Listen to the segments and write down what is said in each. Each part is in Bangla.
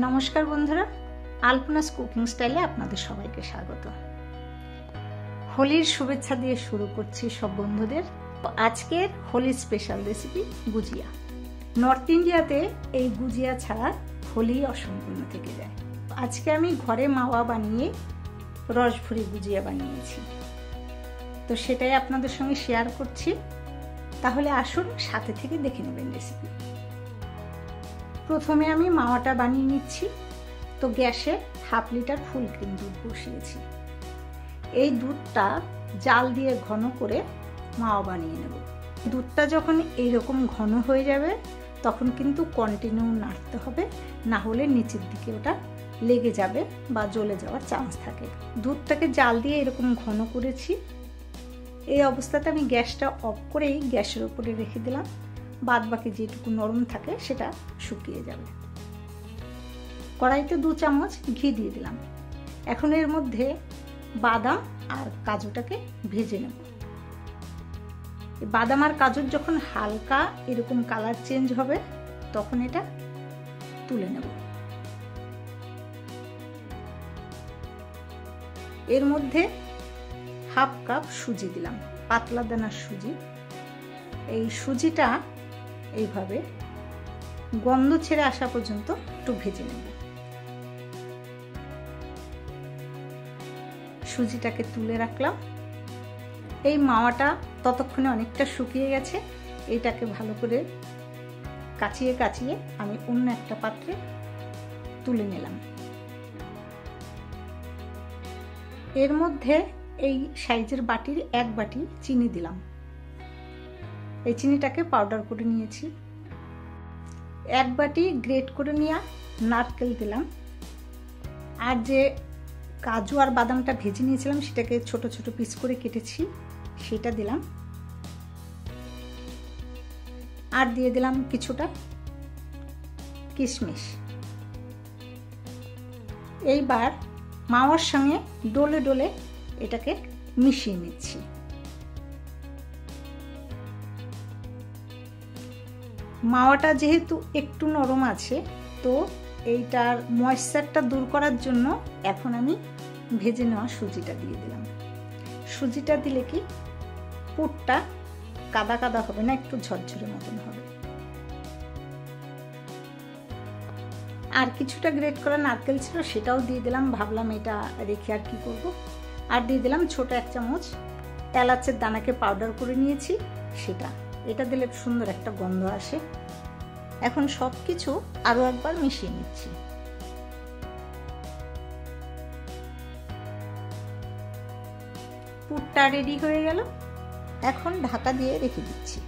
নমস্কার বন্ধুরা, আলপনাস কুকিং স্টাইলে আপনাদের সবাইকে স্বাগত। হোলির শুভেচ্ছা দিয়ে শুরু করছি সব বন্ধুদের। আজকের হোলি স্পেশাল রেসিপি গুজিয়া। নর্থ ইন্ডিয়াতে এই গুজিয়া ছাড়া হোলি অসম্পূর্ণ থেকে যায়। আজকে আমি ঘরে মাওয়া বানিয়ে রসভরি গুজিয়া বানিয়েছি, তো সেটাই আপনাদের সঙ্গে শেয়ার করছি। তাহলে আসুন সাথে থেকে দেখে নেবেন রেসিপি। প্রথমে আমি মাওয়াটা বানিয়ে নিচ্ছি। তো গ্যাসে 1/2 লিটার ফুল ক্রিম দুধ বসিয়েছি। এই দুধটা জাল দিয়ে ঘন করে মাওয়া বানিয়ে নেব। দুধটা যখন এইরকম ঘন হয়ে যাবে তখন কিন্তু কন্টিনিউ নাড়তে হবে, না হলে নিচের দিকে ওটা লেগে যাবে বা জ্বলে যাওয়ার চান্স থাকে। দুধটাকে জাল দিয়ে এরকম ঘন করেছি। এই অবস্থাতে আমি গ্যাসটা অফ করেই গ্যাসের উপরে রেখে দিলাম। বাদ বাকি যেটুকু নরম থাকে সেটা শুকিয়ে যাবে। কড়াইতে 2 চামচ ঘি দিয়ে দিলাম। এখন এর মধ্যে বাদাম আর কাজুটাকে ভেজে নেব। বাদাম আর কাজুর যখন হালকা এরকম কালার চেঞ্জ হবে তখন এটা তুলে নেব। এর মধ্যে 1/2 কাপ সুজি দিলাম, পাতলা দানার সুজি। এই সুজিটা এইভাবে গন্ধ ছেড়ে আসা পর্যন্ত একটু ভেজে নেব। সুজিটাকে তুলে রাখলাম। এই মাওয়াটা ততক্ষণে অনেকটা শুকিয়ে গেছে। এটাকে ভালো করে কাচিয়ে কাচিয়ে আমি অন্য একটা পাত্রে তুলে নিলাম। এর মধ্যে এই সাইজের বাটির 1 বাটি চিনি দিলাম। এই চিনিটাকে পাউডার করে নিয়েছি। 1 বাটি গ্রেট করে নেওয়া নারকেল দিলাম। আর যে কাজু আর বাদামটা ভেজে নিয়েছিলাম সেটাকে ছোট ছোট পিস করে কেটেছি, সেটা দিলাম। আর দিয়ে দিলাম কিছুটা কিশমিশ। এইবার মাওয়ার সঙ্গে ডলে ডলে এটাকে মিশিয়ে নিচ্ছি। মাওয়াটা যেহেতু একটু নরম আছে, তো এইটার ময়েশ্চারটা দূর করার জন্য এখন আমি ভেজে নেওয়া সুজিটা দিয়ে দিলাম। সুজিটা দিলে কি পুরটা কাদা কাদা হবে না, একটু ঝরঝরে মতন হবে। আর কিছুটা গ্রেট করা নারকেল ছিল, সেটাও দিয়ে দিলাম। ভাবলাম এটা রেখে আর কি করব। আর দিয়ে দিলাম ছোট 1 চামচ এলাচের দানাকে পাউডার করে নিয়েছি, সেটা। এটা দিলে সুন্দর একটা গন্ধ আসে। এখন সবকিছু আরো একবার মিশিয়ে নিচ্ছি। পুরটা রেডি হয়ে গেল। এখন ঢাকা দিয়ে রেখে দিচ্ছি।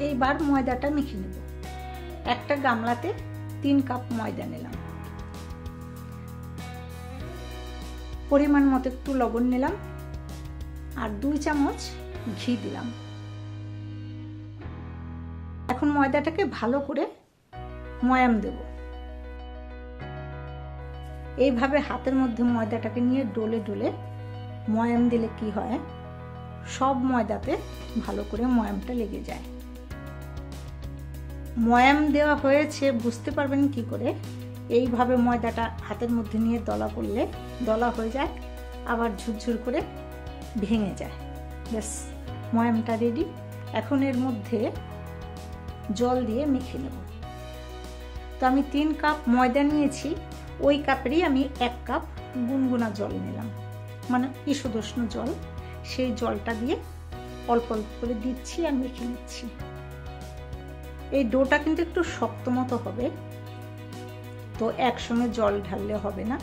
এইবার ময়দাটা মেখে নেব। একটা গামলাতে 3 কাপ ময়দা নিলাম। পরিমাণ মতো একটু লবণ নিলাম আর 2 চামচ ঘি দিলাম। এখন ময়দাটাকে ভালো করে ময়াম দেব। এইভাবে হাতের মধ্যে ময়দাটাকে নিয়ে ডলে ডলে ময়াম দিলে কি হয়, সব ময়দাতে ভালো করে ময়ামটা লেগে যায়। ময়াম দেওয়া হয়েছে বুঝতে পারবেন কি করে, এইভাবে ময়দাটা হাতের মধ্যে নিয়ে দলা করলে দলা হয়ে যায়, আবার ঝুরঝুর করে ভেঙে যায়। ব্যাস, ময়ামটা রেডি। এখন এর মধ্যে জল দিয়ে মেখে নেব। তো আমি 3 কাপ ময়দা নিয়েছি, ওই কাপেরই আমি 1 কাপ গুনগুনা জল নিলাম, মানে ঈষদুষ্ণ জল। সেই জলটা দিয়ে অল্প অল্প করে দিচ্ছি আর মেখে নিচ্ছি। এই ডোটা কিন্তু একটু শক্ত মতো হবে, তো একসঙ্গে জল ঢাললে হবে না।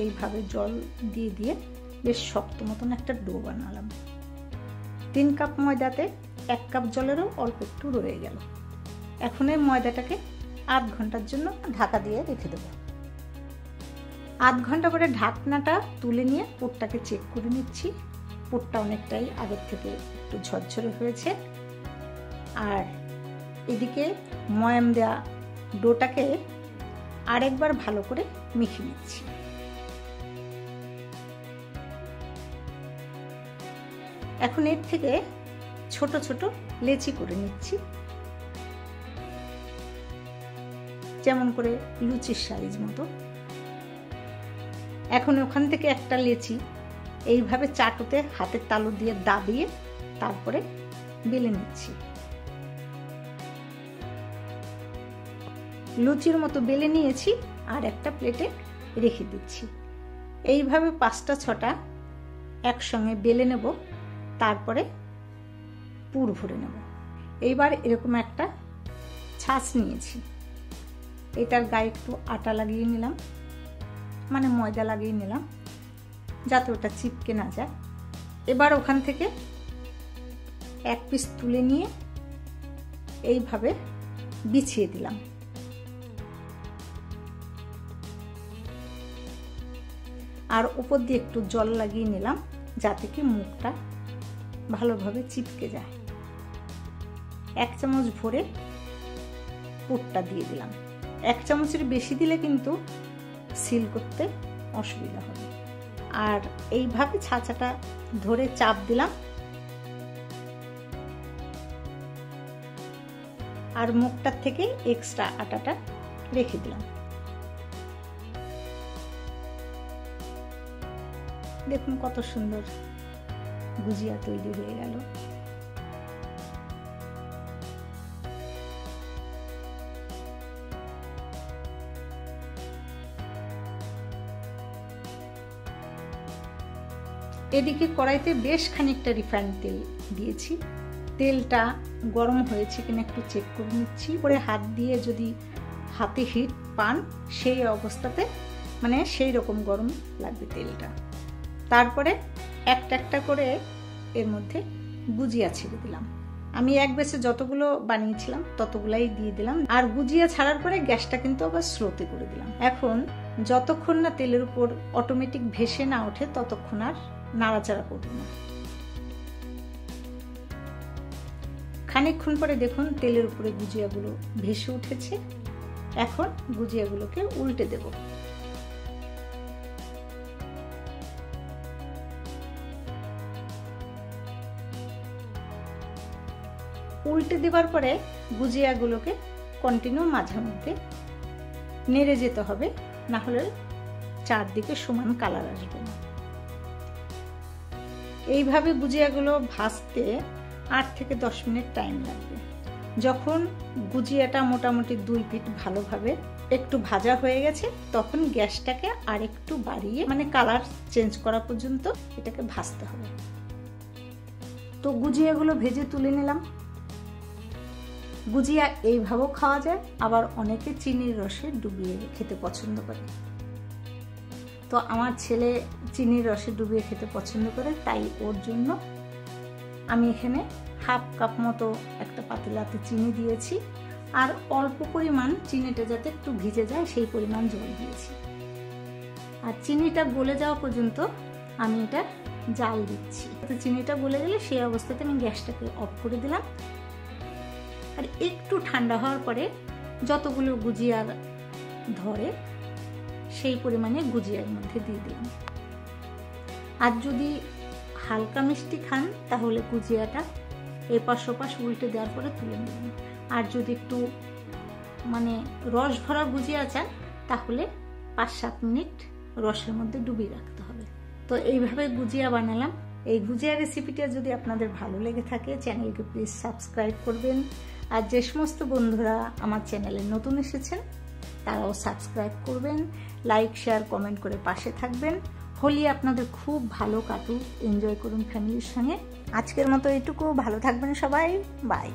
এইভাবে জল দিয়ে দিয়ে বেশ শক্ত মতন একটা ডো বানালাম। 3 কাপ ময়দাতে 1 কাপ জলেরও অল্প একটু রয়ে গেল। এখন এই ময়দাটাকে 8 ঘন্টার জন্য ঢাকা দিয়ে রেখে দেবো। 8 ঘন্টা পরে ঢাকনাটা তুলে নিয়ে পুরটাকে চেক করে নিচ্ছি। পুরটা অনেকটাই আগের থেকে একটু ঝরঝরে হয়েছে। আর এদিকে ময়াম দেওয়া ডোটাকে আরেকবার ভালো করে মেখে নিচ্ছি। এখন এর থেকে ছোট ছোট লেচি করে নিচ্ছি। যেমন করে লুচির সাইজ মতো। এখন ওখান থেকে একটা লেচি এইভাবে চাটুতে হাতের তালু দিয়ে দাবিয়ে তারপরে বেলে নিচ্ছি। লুচির মতো বেলে নিয়েছি আর একটা প্লেটে রেখে দিচ্ছি। এইভাবে 5টা 6টা একসঙ্গে বেলে নেব, তারপরে পুর ভরে নেব। এইবার এরকম একটা ছাঁচ নিয়েছি, এটার গায়ে একটু আটা লাগিয়ে নিলাম, মানে ময়দা লাগিয়ে নিলাম যাতে ওটা চিপকে না যায়। এবার ওখান থেকে এক পিস তুলে নিয়ে এইভাবে বিছিয়ে দিলাম। আর উপর দিয়ে একটু জল লাগিয়ে নিলাম যাতে কি মুখটা ভালোভাবে চিপকে যায়। 1 চামচ ভরে পুরটা দিয়ে দিলাম। 1 চামচের বেশি দিলে কিন্তু সিল করতে অসুবিধা হবে। আর এইভাবে ছাঁচাটা ধরে চাপ দিলাম আর মুখটার থেকে এক্সট্রা আটাটা রেখে দিলাম। দেখুন কত সুন্দর গুজিয়া তৈরি হয়ে গেল। এদিকে কড়াইতে বেশ খানিকটা রিফাইন্ড তেল দিয়েছি। তেলটা গরম হয়েছে কিনা একটু চেক করে নিচ্ছি। পরে হাত দিয়ে যদি হাতে হিট পান সেই অবস্থাতে মানে সেই রকম গরম লাগবে তেলটা। তারপরে একটা একটা করে এর মধ্যে গুজিয়া ছেড়ে দিলাম। আমি এক ব্যাচে যতগুলো বানিয়েছিলাম ততগুলাই দিয়ে দিলাম। আর গুজিয়া ছাড়ার পরে গ্যাসটা কিন্তু আবার স্লোতে করে দিলাম। এখন যতক্ষণ না তেলের উপর অটোমেটিক ভেসে না ওঠে ততক্ষণ আর নাড়াচাড়া করব না। খানিকক্ষণ পরে দেখুন তেলের উপরে গুজিয়াগুলো ভেসে উঠেছে। এখন গুজিয়াগুলোকে উল্টে দেব। উল্টে দেবার পরে গুজিয়াগুলোকে কন্টিনিউ মাঝে মধ্যে নেড়ে যেতে হবে, না হলে চারদিকে সমান কালার আসবে না। এইভাবে গুজিয়াগুলো ভাজতে 8 থেকে 10 মিনিট টাইম লাগবে। যখন গুজিয়াটা মোটামুটি 2 পিঠ ভালোভাবে একটু ভাজা হয়ে গেছে তখন গ্যাসটাকে আর একটু বাড়িয়ে মানে কালার চেঞ্জ করা পর্যন্ত এটাকে ভাজতে হবে। তো গুজিয়াগুলো ভেজে তুলে নিলাম। গুজিয়া এইভাবেও খাওয়া যায়, আবার অনেকে চিনির রসে ডুবিয়ে খেতে পছন্দ করে। তো আমার ছেলে চিনির রসে ডুবিয়ে খেতে পছন্দ করে, তাই ওর জন্য আমি এখানে 1/2 কাপ মতো একটা পাতিলাতে চিনি দিয়েছি। আর অল্প পরিমাণ চিনিটা যাতে একটু ভিজে যায় সেই পরিমাণ জল দিয়েছি। আর চিনিটা গলে যাওয়া পর্যন্ত আমি এটা জাল দিচ্ছি। তো চিনিটা গলে গেলে সেই অবস্থাতে আমি গ্যাসটাকে অফ করে দিলাম। আর একটু ঠান্ডা হওয়ার পরে যতগুলো গুজিয়া ধরে সেই পরিমাণে গুজিয়ার মধ্যে দিয়ে দিলাম। আর যদি হালকা মিষ্টি খান তাহলে গুজিয়াটা এপাশ ওপাশ উল্টে দেওয়ার পরে তুলে নেবেন। আর যদি একটু মানে রস ভরা গুজিয়া চান তাহলে 5-7 মিনিট রসের মধ্যে ডুবিয়ে রাখতে হবে। তো এইভাবে গুজিয়া বানালাম। এই গুজিয়া রেসিপিটা যদি আপনাদের ভালো লেগে থাকে চ্যানেলকে প্লিজ সাবস্ক্রাইব করবেন। আর যে সমস্ত বন্ধুরা আমার চ্যানেলে নতুন এসেছেন তারাও সাবস্ক্রাইব করবেন, লাইক শেয়ার কমেন্ট করে পাশে থাকবেন। হোলি আপনাদের খুব ভালো কাটুক, এনজয় করুন ফ্যামিলির সঙ্গে। আজকের মতো এটুকু, ভালো থাকবেন সবাই, বাই।